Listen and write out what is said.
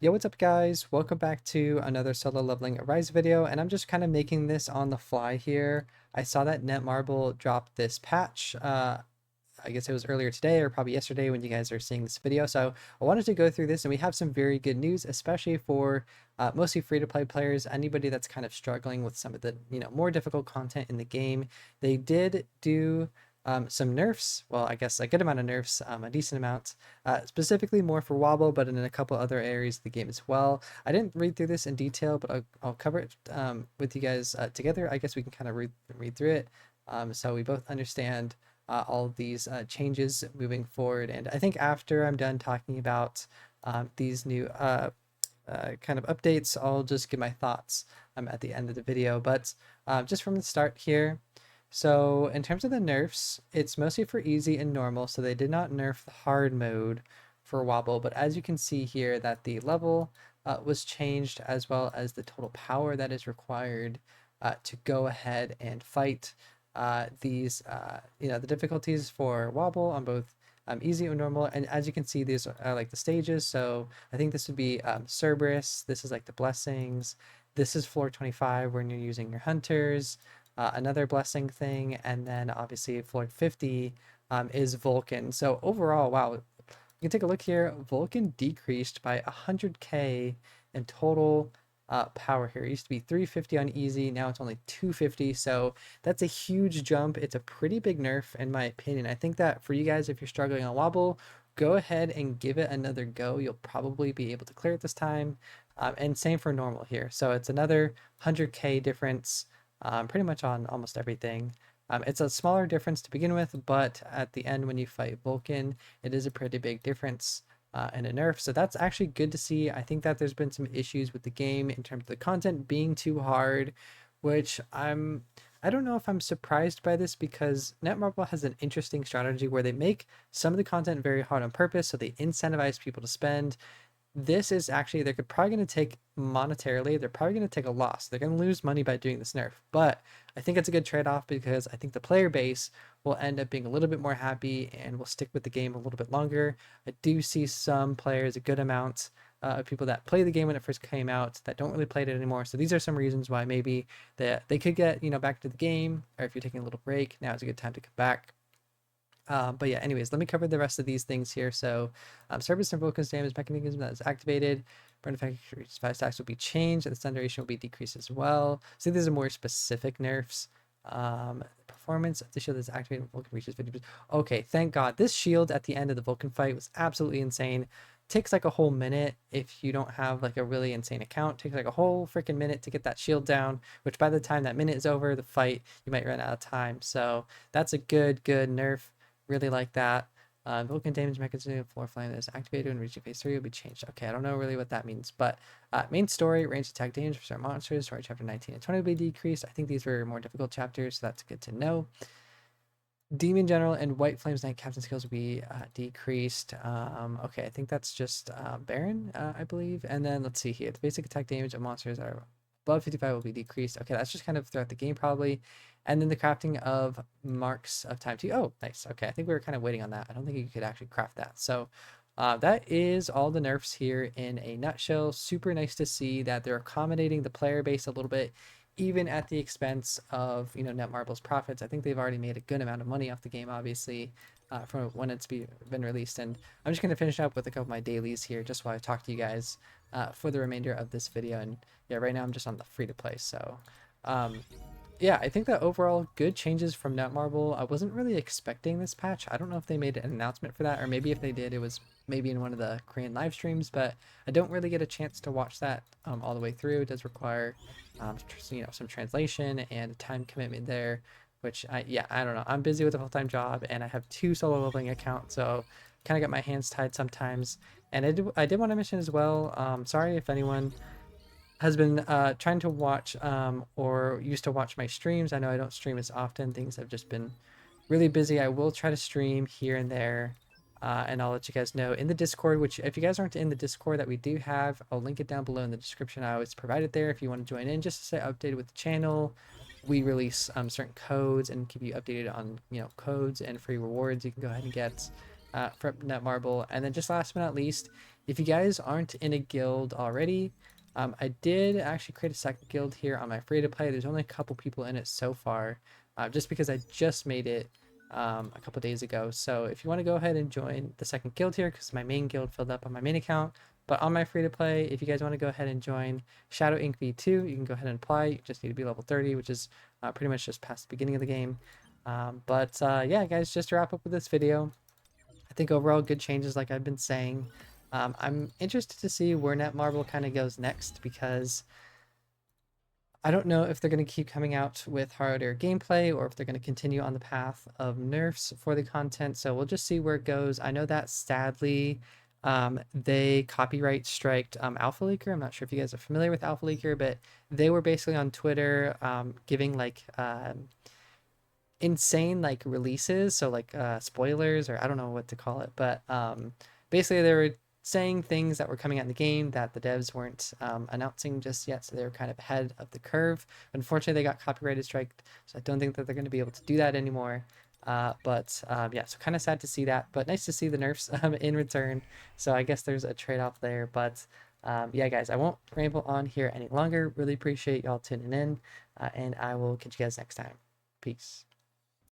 Yo, what's up guys? Welcome back to another Solo Leveling Arise video, and I'm just kind of making this on the fly here. I saw that Netmarble dropped this patch, I guess it was earlier today or probably yesterday when you guys are seeing this video. So I wanted to go through this, and we have some very good news, especially for mostly free-to-play players, anybody that's kind of struggling with some of the more difficult content in the game. They did do some nerfs, well, I guess a good amount of nerfs, a decent amount, specifically more for WOBL, but in a couple other areas of the game as well. I didn't read through this in detail, but I'll cover it with you guys together. I guess we can kind of read through it, so we both understand all of these changes moving forward. And I think after I'm done talking about these new kind of updates, I'll just give my thoughts at the end of the video. But just from the start here, so in terms of the nerfs, it's mostly for easy and normal, so they did not nerf the hard mode for WOBL, but as you can see here that the level was changed, as well as the total power that is required to go ahead and fight these the difficulties for WOBL on both easy or normal. And as you can see, these are like the stages. So I think this would be Cerberus, this is like the blessings, this is floor 25 when you're using your hunters, another blessing thing, and then obviously floor 50 is Vulcan. So overall, wow, you can take a look here. Vulcan decreased by 100k in total power here. It used to be 350 on easy, now it's only 250. So that's a huge jump. It's a pretty big nerf in my opinion. I think that for you guys, if you're struggling on WOBL, go ahead and give it another go. You'll probably be able to clear it this time. And same for normal here. So it's another 100k difference pretty much on almost everything. It's a smaller difference to begin with, but at the end when you fight Vulcan, it is a pretty big difference and a nerf. So that's actually good to see. I think that there's been some issues with the game in terms of the content being too hard, which I don't know if I'm surprised by this, because Netmarble has an interesting strategy where they make some of the content very hard on purpose, so they incentivize people to spend. This is actually, they're probably going to take monetarily, they're probably going to take a loss. They're going to lose money by doing this nerf, but I think it's a good trade-off, because I think the player base will end up being a little bit more happy and will stick with the game a little bit longer. I do see some players, a good amount of people that play the game when it first came out, that don't really play it anymore. So these are some reasons why maybe that they could get back to the game, or if you're taking a little break, now is a good time to come back. But yeah, anyways, let me cover the rest of these things here. So, service and focus damage mechanism that is activated. Burn effect 5 stacks will be changed, and the stun duration will be decreased as well. So these are more specific nerfs. Performance of the shield is activated when Vulcan reaches 50%. Okay, thank God. This shield at the end of the Vulcan fight was absolutely insane. Takes like a whole minute if you don't have like a really insane account. Takes like a whole freaking minute to get that shield down, which by the time that minute is over, the fight, you might run out of time. So that's a good nerf. Really like that. Vulcan damage mechanism, floor flame that is activated when reaching phase 3 will be changed. Okay, I don't know really what that means, but main story, range attack damage for certain monsters, story chapter 19 and 20 will be decreased. I think these were more difficult chapters, so that's good to know. Demon General and White Flame's Knight Captain skills will be decreased. Okay, I think that's just Baron, I believe. And then let's see here. The basic attack damage of monsters that are above 55 will be decreased. Okay, that's just kind of throughout the game probably. And then the crafting of Marks of Time too. Oh, nice. Okay, I think we were kind of waiting on that. I don't think you could actually craft that. So that is all the nerfs here in a nutshell. Super nice to see that they're accommodating the player base a little bit, even at the expense of Netmarble's profits. I think they've already made a good amount of money off the game, obviously, from when it's been released. And I'm just going to finish up with a couple of my dailies here, just while I talk to you guys for the remainder of this video. And yeah, right now I'm just on the free to play. So yeah, I think that overall good changes from Netmarble. I wasn't really expecting this patch. I don't know if they made an announcement for that, or maybe if they did, it was maybe in one of the Korean live streams, but I don't really get a chance to watch that all the way through. It does require some translation and a time commitment there, which I don't know. I'm busy with a full-time job, and I have 2 solo leveling accounts, so kind of got my hands tied sometimes. And I did want to mention as well, sorry if anyone has been trying to watch or used to watch my streams. I know I don't stream as often. Things have just been really busy. I will try to stream here and there, and I'll let you guys know in the Discord, which if you guys aren't in the Discord that we do have, I'll link it down below in the description. I always provide it there if you want to join in just to stay updated with the channel. We release certain codes and keep you updated on codes and free rewards you can go ahead and get from Netmarble. And then just last but not least, If you guys aren't in a guild already, I did actually create a second guild here on my free to play. There's only a couple people in it so far, just because I just made it a couple days ago. So if you want to go ahead and join the second guild here, because my main guild filled up on my main account, but on my free to play, if you guys want to go ahead and join Shadow Inc. V2, you can go ahead and apply. You just need to be level 30, which is pretty much just past the beginning of the game. Yeah, guys, just to wrap up with this video, I think overall good changes, like I've been saying. I'm interested to see where Netmarble kind of goes next, because I don't know if they're going to keep coming out with harder gameplay or if they're going to continue on the path of nerfs for the content. So we'll just see where it goes. I know that sadly, they copyright striked Alpha Leaker. I'm not sure if you guys are familiar with Alpha Leaker, but they were basically on Twitter giving like insane like releases, so like spoilers, or I don't know what to call it, but basically they were saying things that were coming out in the game that the devs weren't announcing just yet, so they were kind of ahead of the curve. Unfortunately, they got copyrighted striked, so I don't think that they're going to be able to do that anymore. Yeah, so kind of sad to see that, but nice to see the nerfs in return. So I guess there's a trade-off there, but yeah, guys, I won't ramble on here any longer. Really appreciate y'all tuning in, and I will catch you guys next time. Peace.